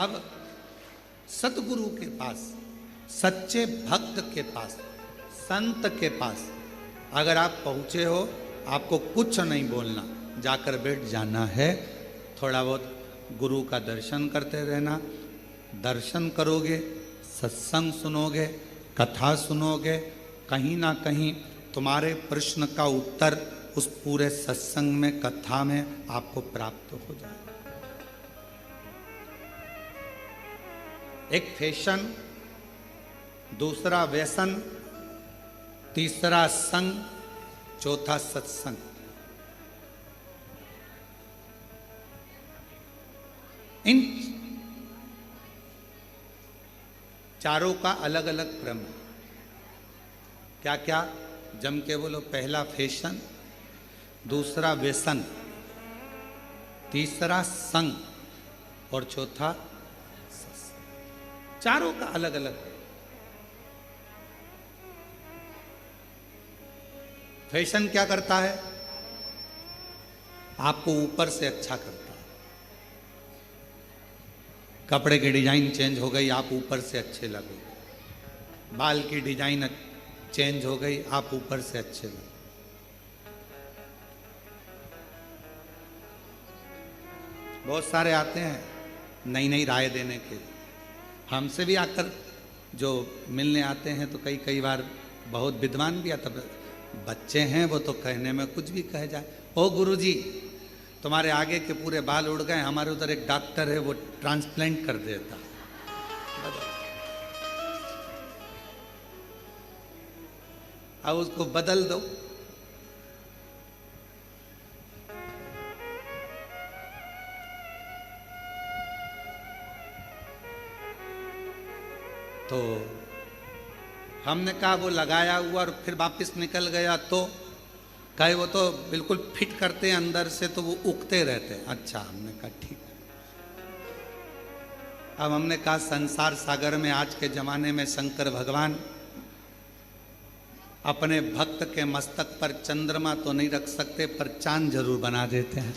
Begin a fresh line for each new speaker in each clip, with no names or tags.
अब सतगुरु के पास, सच्चे भक्त के पास, संत के पास अगर आप पहुंचे हो, आपको कुछ नहीं बोलना, जाकर बैठ जाना है। थोड़ा बहुत गुरु का दर्शन करते रहना। दर्शन करोगे, सत्संग सुनोगे, कथा सुनोगे, कहीं ना कहीं तुम्हारे प्रश्न का उत्तर उस पूरे सत्संग में, कथा में आपको प्राप्त हो जाए। एक फैशन, दूसरा व्यसन, तीसरा संग, चौथा सत्संग। इन चारों का अलग अलग क्रम है। क्या क्या? जम के बोलो। पहला फैशन, दूसरा व्यसन, तीसरा संग और चौथा सत्संग। चारों का अलग अलग है। फैशन क्या करता है? आपको ऊपर से अच्छा करता है। कपड़े की डिजाइन चेंज हो गई, आप ऊपर से अच्छे लगोगे। बाल की डिजाइन चेंज हो गई, आप ऊपर से अच्छे लगोगे। बहुत सारे आते हैं नई नई राय देने के। हमसे भी आकर जो मिलने आते हैं तो कई बार बहुत विद्वान भी आता। बच्चे हैं वो तो कहने में कुछ भी कह जाए। ओ गुरुजी, तुम्हारे आगे के पूरे बाल उड़ गए, हमारे उधर एक डॉक्टर है वो ट्रांसप्लांट कर देता। अब उसको बदल दो। तो हमने कहा वो लगाया हुआ और फिर वापस निकल गया, तो कहे वो तो बिल्कुल फिट करते हैं अंदर से, तो वो उगते रहते हैं। अच्छा, हमने कहा ठीक है। अब हमने कहा संसार सागर में आज के जमाने में शंकर भगवान अपने भक्त के मस्तक पर चंद्रमा तो नहीं रख सकते, पर चांद जरूर बना देते हैं।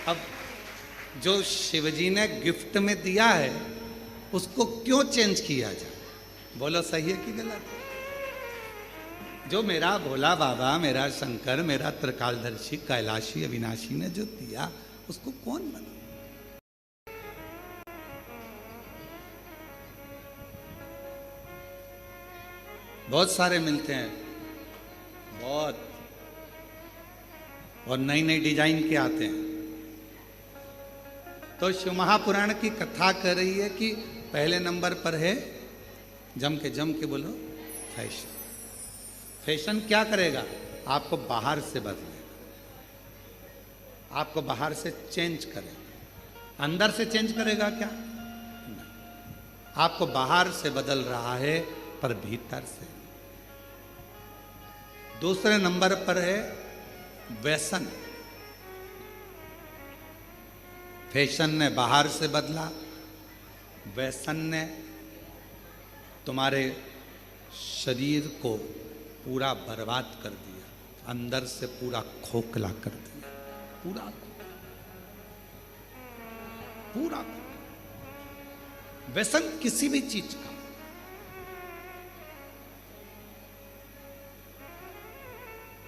अब जो शिवजी ने गिफ्ट में दिया है उसको क्यों चेंज किया जाए? बोलो सही है कि गलत? जो मेरा भोला बाबा, मेरा शंकर, मेरा त्रिकालदर्शी, कैलाशी, अविनाशी ने जो दिया उसको कौन बना? बहुत सारे मिलते हैं, बहुत, और नई नई डिजाइन के आते हैं। तो शिव महापुराण की कथा कर रही है कि पहले नंबर पर है, जम के बोलो, फैशन। फैशन क्या करेगा? आपको बाहर से बदलेगा, आपको बाहर से चेंज करेगा। अंदर से चेंज करेगा क्या? नहीं। आपको बाहर से बदल रहा है पर भीतर से। दूसरे नंबर पर है व्यसन। फैशन ने बाहर से बदला, व्यसन ने तुम्हारे शरीर को पूरा बर्बाद कर दिया, अंदर से पूरा खोखला कर दिया, पूरा पूरा। व्यसन किसी भी चीज का,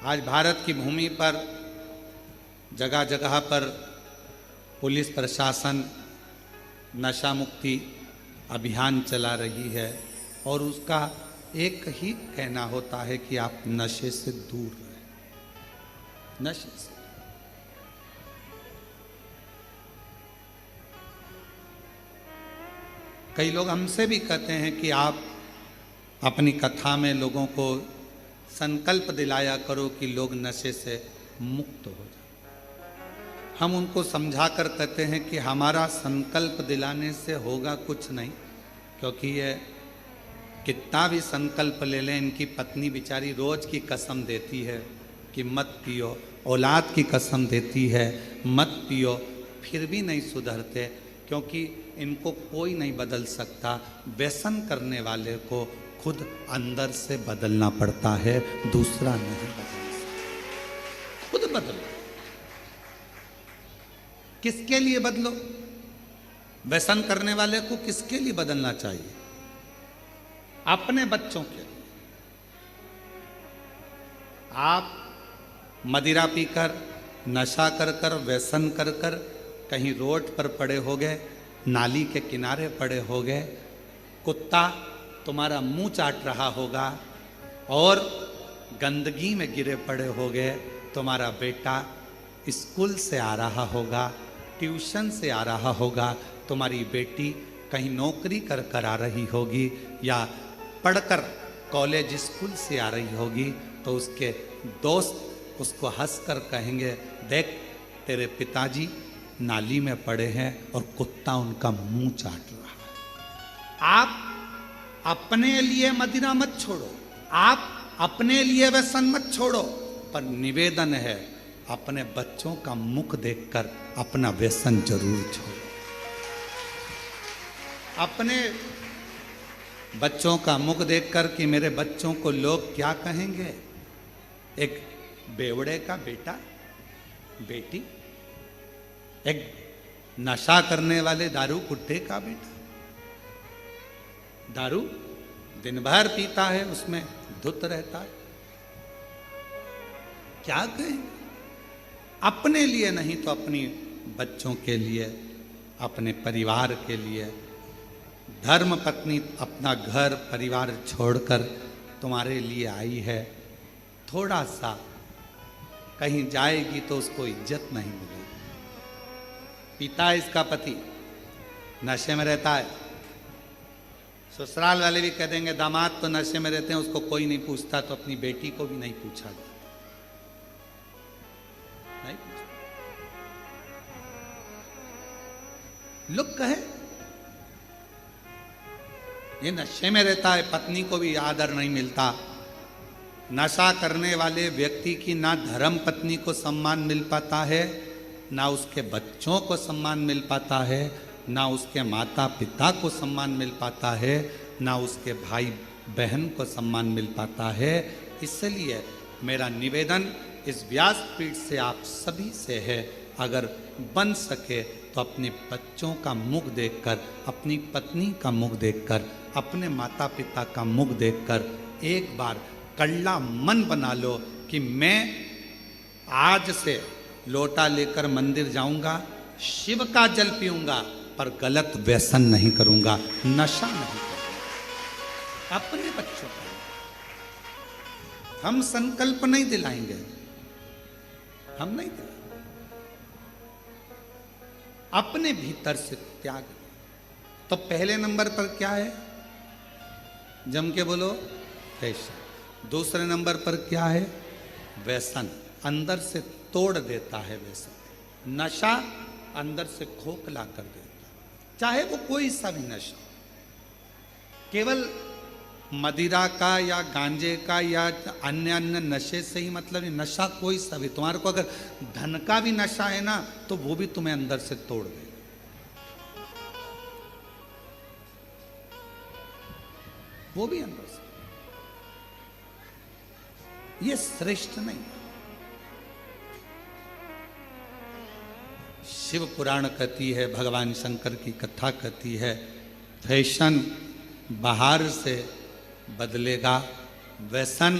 आज भारत की भूमि पर जगह जगह पर पुलिस प्रशासन नशा मुक्ति अभियान चला रही है और उसका एक ही कहना होता है कि आप नशे से दूर रहें, नशे से। कई लोग हमसे भी कहते हैं कि आप अपनी कथा में लोगों को संकल्प दिलाया करो कि लोग नशे से मुक्त हो जाए। हम उनको समझा कर कहते हैं कि हमारा संकल्प दिलाने से होगा कुछ नहीं, क्योंकि ये कितना भी संकल्प ले लें, इनकी पत्नी बेचारी रोज की कसम देती है कि मत पियो, औलाद की कसम देती है मत पियो, फिर भी नहीं सुधरते, क्योंकि इनको कोई नहीं बदल सकता। व्यसन करने वाले को खुद अंदर से बदलना पड़ता है, दूसरा नहीं बदल सकता, खुद बदलो। किसके लिए बदलो? व्यसन करने वाले को किसके लिए बदलना चाहिए? अपने बच्चों के लिए। आप मदिरा पीकर, नशा कर कर, व्यसन कर कर कहीं रोड पर पड़े हो गए, नाली के किनारे पड़े हो गए, कुत्ता तुम्हारा मुंह चाट रहा होगा और गंदगी में गिरे पड़े हो गए, तुम्हारा बेटा स्कूल से आ रहा होगा, ट्यूशन से आ रहा होगा, तुम्हारी बेटी कहीं नौकरी कर कर आ रही होगी या पढ़कर कॉलेज स्कूल से आ रही होगी, तो उसके दोस्त उसको हंसकर कहेंगे, देख तेरे पिताजी नाली में पड़े हैं और कुत्ता उनका मुंह चाट रहा है। आप अपने लिए मदिरा मत छोड़ो, आप अपने लिए व्यसन मत छोड़ो, पर निवेदन है अपने बच्चों का मुख देखकर अपना व्यसन जरूर छोड़ो। अपने बच्चों का मुख देखकर कि मेरे बच्चों को लोग क्या कहेंगे। एक बेवड़े का बेटा बेटी, एक नशा करने वाले दारू कुट्टे का बेटा, दारू दिन भर पीता है, उसमें धुत रहता है, क्या कहेंगे? अपने लिए नहीं तो अपनी बच्चों के लिए, अपने परिवार के लिए। धर्म पत्नी अपना घर परिवार छोड़कर तुम्हारे लिए आई है, थोड़ा सा कहीं जाएगी तो उसको इज्जत नहीं मिलेगी। पिता इसका पति नशे में रहता है, ससुराल वाले भी कह देंगे दामाद तो नशे में रहते हैं, उसको कोई नहीं पूछता, तो अपनी बेटी को भी नहीं पूछा जाता, नहीं पूछता। लोग कहे ये नशे में रहता है, पत्नी को भी आदर नहीं मिलता। नशा करने वाले व्यक्ति की ना धर्म पत्नी को सम्मान मिल पाता है, ना उसके बच्चों को सम्मान मिल पाता है, ना उसके माता पिता को सम्मान मिल पाता है, ना उसके भाई बहन को सम्मान मिल पाता है। इसलिए मेरा निवेदन इस व्यासपीठ से आप सभी से है, अगर बन सके तो अपने बच्चों का मुख देखकर, अपनी पत्नी का मुख देखकर, अपने माता पिता का मुख देखकर एक बार कल्ला मन बना लो कि मैं आज से लोटा लेकर मंदिर जाऊंगा, शिव का जल पीऊंगा, पर गलत व्यसन नहीं करूंगा, नशा नहीं करूंगा। अपने बच्चों को हम संकल्प नहीं दिलाएंगे, हम नहीं दिलाएंगे, अपने भीतर से त्याग। तो पहले नंबर पर क्या है? जम के बोलो, पैसा। दूसरे नंबर पर क्या है? व्यसन, अंदर से तोड़ देता है व्यसन। नशा अंदर से खोखला कर देता, चाहे वो कोई सा भी नशा, केवल मदिरा का या गांजे का या अन्य अन्य नशे से ही मतलब नहीं, नशा कोई सा भी। तुम्हारे को अगर धन का भी नशा है ना, तो वो भी तुम्हें अंदर से तोड़ देगा। वो भी अंदर से, ये श्रेष्ठ नहीं। शिव पुराण कहती है, भगवान शंकर की कथा कहती है, फैशन बाहर से बदलेगा, व्यसन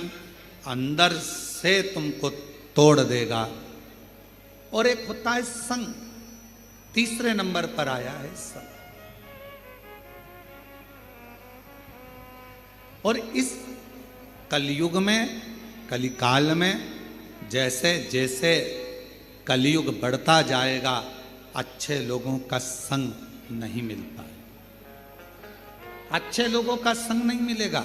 अंदर से तुमको तोड़ देगा। और एक होता है संग, तीसरे नंबर पर आया है संग। और इस कलयुग में, कलिकाल में, जैसे जैसे कलयुग बढ़ता जाएगा, अच्छे लोगों का संग नहीं मिल पाएगा, अच्छे लोगों का संग नहीं मिलेगा।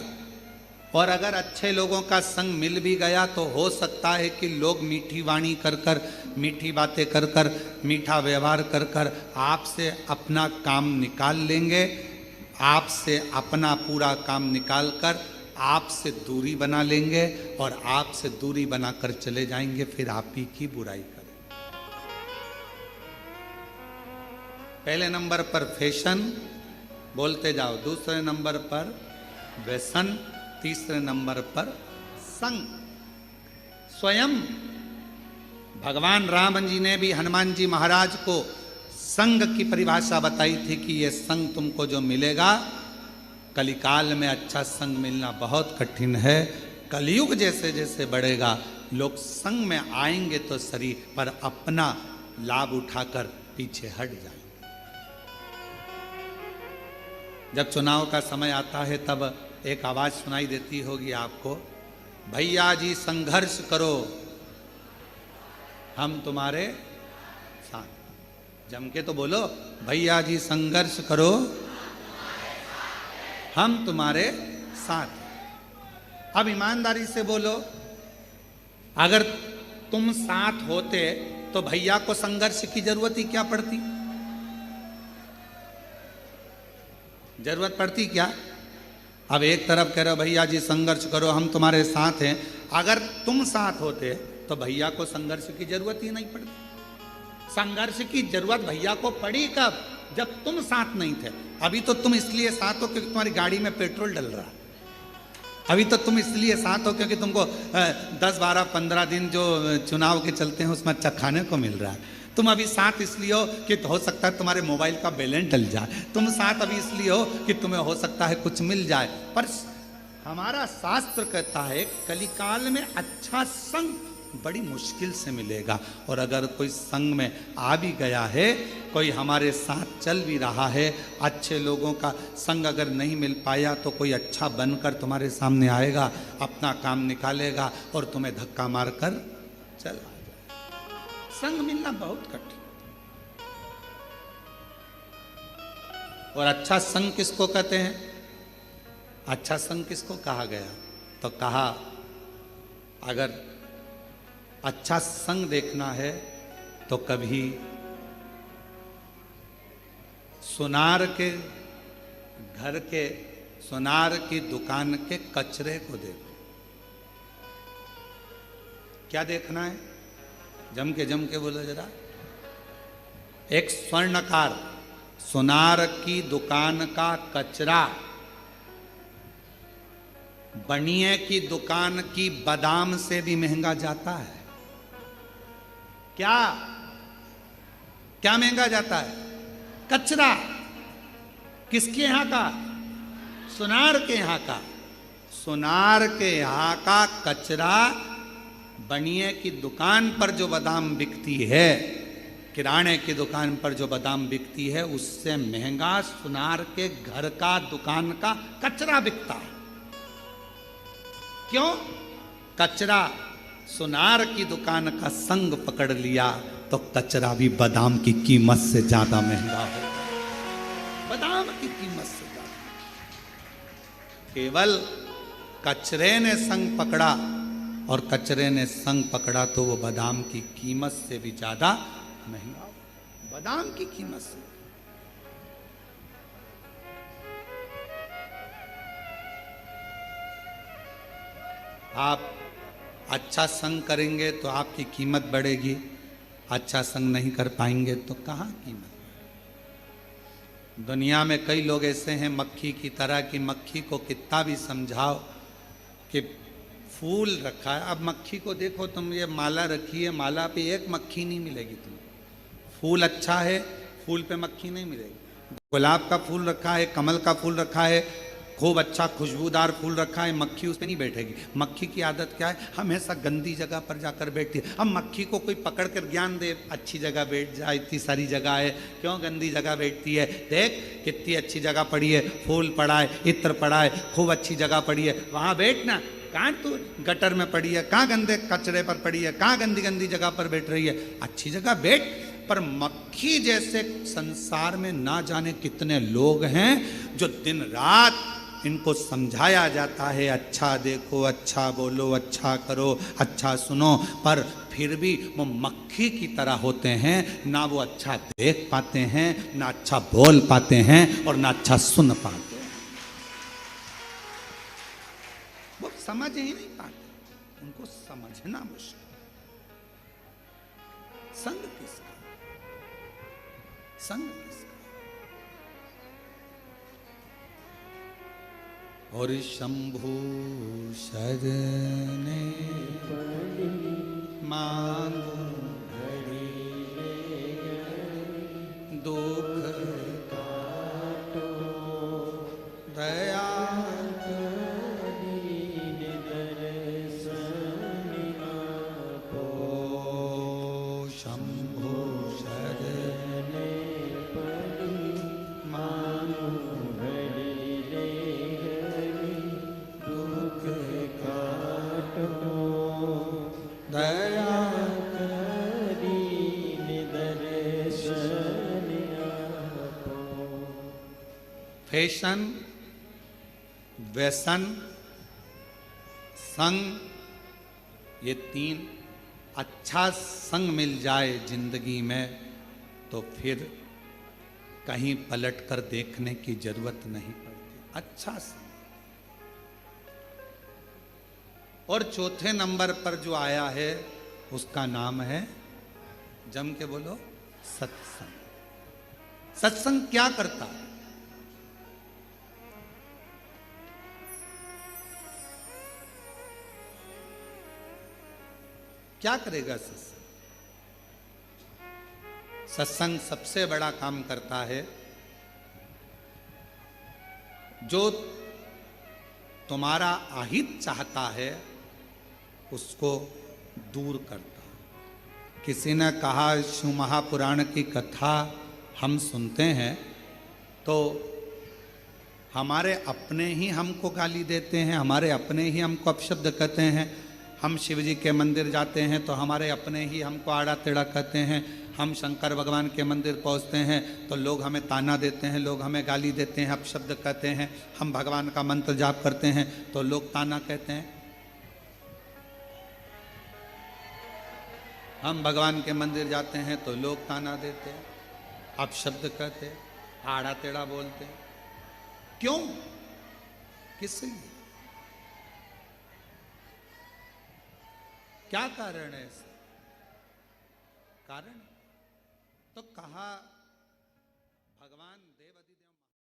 और अगर अच्छे लोगों का संग मिल भी गया तो हो सकता है कि लोग मीठी वाणी कर कर, मीठी बातें कर कर, मीठा व्यवहार कर कर आपसे अपना काम निकाल लेंगे, आपसे अपना पूरा काम निकाल कर आपसे दूरी बना लेंगे और आपसे दूरी बनाकर चले जाएंगे, फिर आप ही की बुराई करें। पहले नंबर पर फैशन, बोलते जाओ, दूसरे नंबर पर व्यसन, तीसरे नंबर पर संग। स्वयं भगवान राम जी ने भी हनुमान जी महाराज को संग की परिभाषा बताई थी कि ये संग तुमको जो मिलेगा, कलिकाल में अच्छा संग मिलना बहुत कठिन है। कलयुग जैसे जैसे बढ़ेगा, लोग संग में आएंगे तो सही, पर अपना लाभ उठाकर पीछे हट जाएंगे। जब चुनाव का समय आता है तब एक आवाज सुनाई देती होगी आपको, भैया जी संघर्ष करो, हम तुम्हारे साथ। जम के तो बोलो, भैया जी संघर्ष करो, हम तुम्हारे साथ। अब ईमानदारी से बोलो, अगर तुम साथ होते तो भैया को संघर्ष की जरूरत ही क्या पड़ती? जरूरत पड़ती क्या? अब एक तरफ कह रहे हो भैया जी संघर्ष करो, हम तुम्हारे साथ हैं। अगर तुम साथ होते तो भैया को संघर्ष की जरूरत ही नहीं पड़ती। संघर्ष की जरूरत भैया को पड़ी कब? जब तुम साथ नहीं थे। अभी तो तुम इसलिए साथ हो क्योंकि तुम्हारी गाड़ी में पेट्रोल डल रहा है। अभी तो तुम इसलिए साथ हो क्योंकि तुमको 10, 12, 15 दिन जो चुनाव के चलते हैं उसमें अच्छा खाने को मिल रहा है। तुम अभी साथ इसलिए हो कि हो सकता है तुम्हारे मोबाइल का बैलेंस डल जाए। तुम साथ अभी इसलिए हो कि तुम्हें हो सकता है कुछ मिल जाए। पर हमारा शास्त्र कहता है कलिकाल में अच्छा संग बड़ी मुश्किल से मिलेगा। और अगर कोई संग में आ भी गया है, कोई हमारे साथ चल भी रहा है, अच्छे लोगों का संग अगर नहीं मिल पाया तो कोई अच्छा बनकर तुम्हारे सामने आएगा, अपना काम निकालेगा और तुम्हें धक्का मारकर चला जाए। संग मिलना बहुत कठिन। और अच्छा संग किसको कहते हैं? अच्छा संग किसको कहा गया? तो कहा अगर अच्छा संग देखना है तो कभी सुनार के घर के, सुनार की दुकान के कचरे को देखो। क्या देखना है? जम के बोलो जरा। एक स्वर्णकार सुनार की दुकान का कचरा बनिए की दुकान की बादाम से भी महंगा जाता है। क्या क्या महंगा जाता है? कचरा। किसके यहां का? सुनार के यहां का। सुनार के यहां का कचरा बनिए की दुकान पर जो बादाम बिकती है, किराने की दुकान पर जो बादाम बिकती है, उससे महंगा सुनार के घर का दुकान का कचरा बिकता है। क्यों? कचरा सुनार की दुकान का संग पकड़ लिया तो कचरा भी बादाम की कीमत से ज्यादा महंगा हो। बादाम की कीमत से ज्यादा। केवल कचरे ने संग पकड़ा, और कचरे ने संग पकड़ा तो वो बादाम की कीमत से भी ज्यादा महंगा। बादाम की कीमत से। आप अच्छा संग करेंगे तो आपकी कीमत बढ़ेगी, अच्छा संग नहीं कर पाएंगे तो कहाँ कीमत। दुनिया में कई लोग ऐसे हैं मक्खी की तरह कि मक्खी को कितना भी समझाओ कि फूल रखा है। अब मक्खी को देखो तुम, ये माला रखी है, माला पे एक मक्खी नहीं मिलेगी तुम्हें। फूल अच्छा है, फूल पे मक्खी नहीं मिलेगी। गुलाब का फूल रखा है, कमल का फूल रखा है, खूब अच्छा खुशबूदार फूल रखा है, मक्खी उस पर नहीं बैठेगी। मक्खी की आदत क्या है? हमेशा गंदी जगह पर जाकर बैठती है। अब मक्खी को कोई पकड़ कर ज्ञान दे, अच्छी जगह बैठ जाए, इतनी सारी जगह है, क्यों गंदी जगह बैठती है? देख कितनी अच्छी जगह पड़ी है, फूल पड़ा है, इत्र पड़ा है, खूब अच्छी जगह पड़ी है, वहाँ बैठना। कहाँ तू गटर में पड़ी है, कहाँ गंदे कचरे पर पड़ी है, कहाँ गंदी गंदी जगह पर बैठ रही है, अच्छी जगह बैठ। पर मक्खी जैसे संसार में ना जाने कितने लोग हैं जो दिन रात इनको समझाया जाता है, अच्छा देखो, अच्छा बोलो, अच्छा करो, अच्छा सुनो, पर फिर भी वो मक्खी की तरह होते हैं। ना वो अच्छा देख पाते हैं, ना अच्छा बोल पाते हैं, और ना अच्छा सुन पाते हैं। वो समझ ही नहीं पाते, उनको समझना मुश्किल। संग किसका? संग किसका? और शंभु सजने मांगो फैशन, व्यसन, संग, ये तीन, अच्छा संग मिल जाए जिंदगी में तो फिर कहीं पलट कर देखने की जरूरत नहीं पड़ती। अच्छा संग। और चौथे नंबर पर जो आया है उसका नाम है, जम के बोलो, सत्संग। सत्संग क्या करता है? क्या करेगा सत्संग? सत्संग सबसे बड़ा काम करता है, जो तुम्हारा अहित चाहता है उसको दूर करता है। किसी ने कहा, शिव महापुराण की कथा हम सुनते हैं तो हमारे अपने ही हमको गाली देते हैं, हमारे अपने ही हमको अपशब्द कहते हैं। हम शिव जी के मंदिर जाते हैं तो हमारे अपने ही हमको आड़ा टेढ़ा कहते हैं। हम शंकर भगवान के मंदिर पहुंचते हैं तो लोग हमें ताना देते हैं, लोग हमें गाली देते हैं, अपशब्द कहते हैं। हम भगवान का मंत्र जाप करते हैं तो लोग ताना कहते हैं। हम भगवान के मंदिर जाते हैं तो लोग ताना देते हैं, अपशब्द कहते हैं, आड़ा टेढ़ा बोलते हैं। क्यों? किस लिए? क्या कारण है इसका? कारण तो कहा भगवान